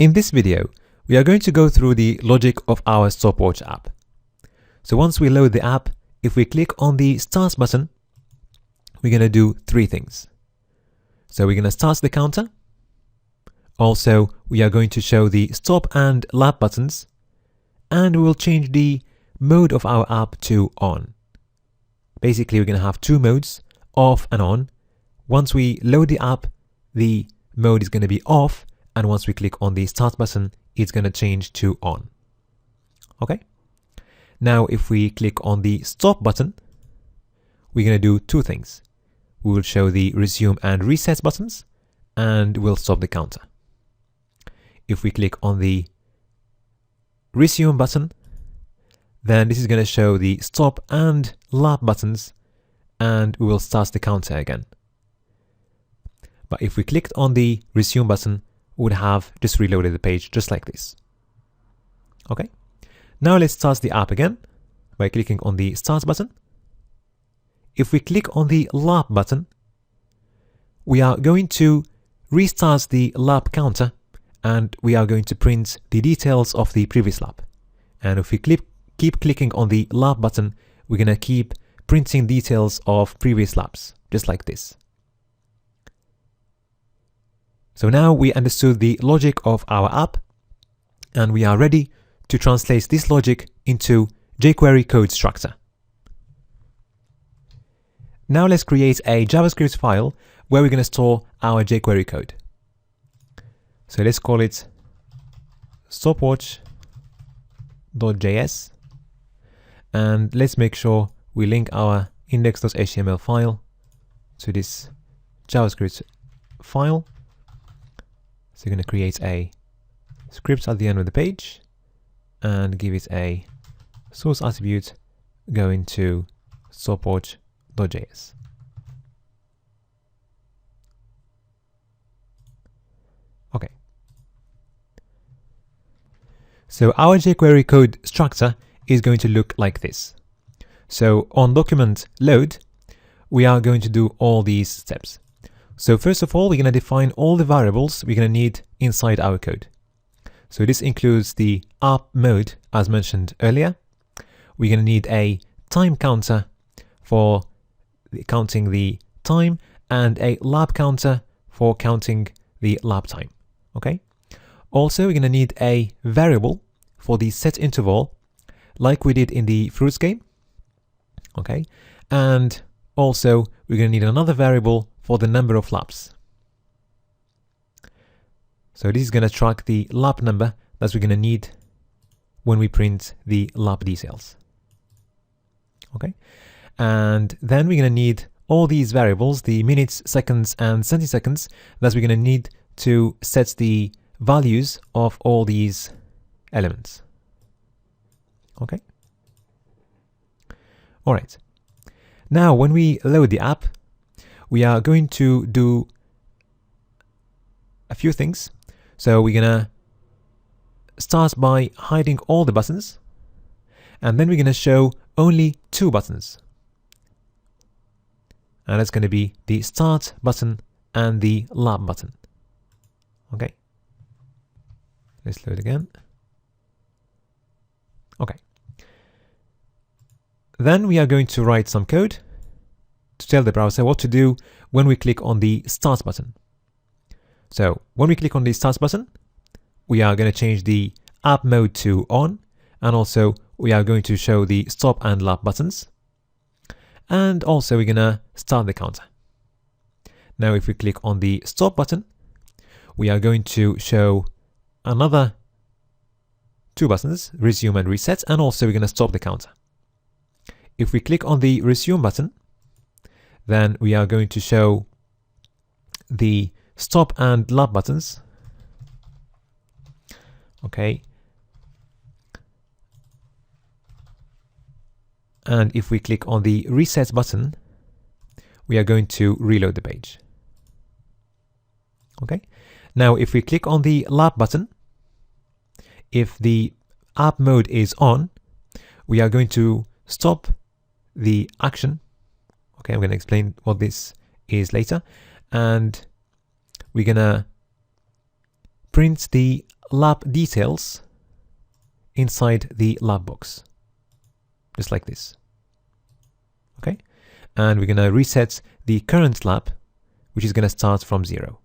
In this video, we are going to go through the logic of our stopwatch app. So once we load the app, if we click on the Start button, we're going to do three things. So we're going to start the counter. Also, we are going to show the Stop and Lap buttons, and we will change the mode of our app to On. Basically, we're going to have two modes, off and on. Once we load the app, the mode is going to be off, and once we click on the Start button, it's going to change to on. Okay? Now, if we click on the Stop button, we're going to do two things. We will show the Resume and Reset buttons, and we'll stop the counter. If we click on the Resume button, then this is going to show the Stop and Lap buttons, and we will start the counter again. But if we clicked on the Resume button, we would have just reloaded the page just like this. Okay. Now let's start the app again by clicking on the Start button. If we click on the Lap button, we are going to restart the lap counter, and we are going to print the details of the previous lap. And if we keep clicking on the Lap button, we're going to keep printing details of previous laps, just like this. So now we understood the logic of our app, and we are ready to translate this logic into jQuery code structure. Now let's create a JavaScript file where we're going to store our jQuery code. So let's call it stopwatch.js, and let's make sure we link our index.html file to this JavaScript file. So you're going to create a script at the end of the page and give it a source attribute going to stopwatch.js. Okay. So our jQuery code structure is going to look like this. So on document load, we are going to do all these steps. So first of all, we're going to define all the variables we're going to need inside our code. So this includes the app mode, as mentioned earlier. We're going to need a time counter for counting the time, and a lap counter for counting the lap time. Okay. Also, we're going to need a variable for the set interval, like we did in the fruits game. Okay. And also, we're going to need another variable for the number of laps. So this is going to track the lap number that we're going to need when we print the lap details. Okay. And then we're going to need all these variables, the minutes, seconds, and centiseconds, that we're going to need to set the values of all these elements. Okay. All right. Now, when we load the app, we are going to do a few things. So we're going to start by hiding all the buttons, and then we're going to show only two buttons. And that's going to be the Start button and the Lap button. Okay. Let's load again. Okay. Then we are going to write some code to tell the browser what to do when we click on the Start button. So when we click on the Start button, we are going to change the app mode to on, and also we are going to show the Stop and Lap buttons. And also we're going to start the counter. Now if we click on the Stop button, we are going to show another two buttons, Resume and Reset, and also we're going to stop the counter. If we click on the Resume button, then we are going to show the Stop and Lap buttons. Okay. And if we click on the Reset button, we are going to reload the page. Okay. Now, if we click on the Lap button, if the app mode is on, we are going to stop the action. Okay, I'm going to explain what this is later. And we're going to print the lab details inside the lab box, just like this. Okay, and we're going to reset the current lab, which is going to start from 0.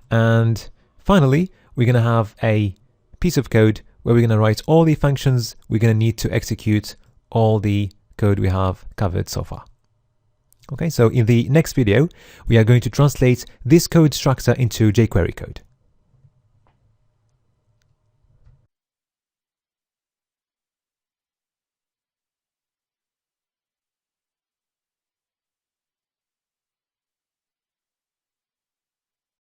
And finally, we're going to have a piece of code where we're going to write all the functions we're going to need to execute all the code we have covered so far. Okay, so in the next video, we are going to translate this code structure into jQuery code.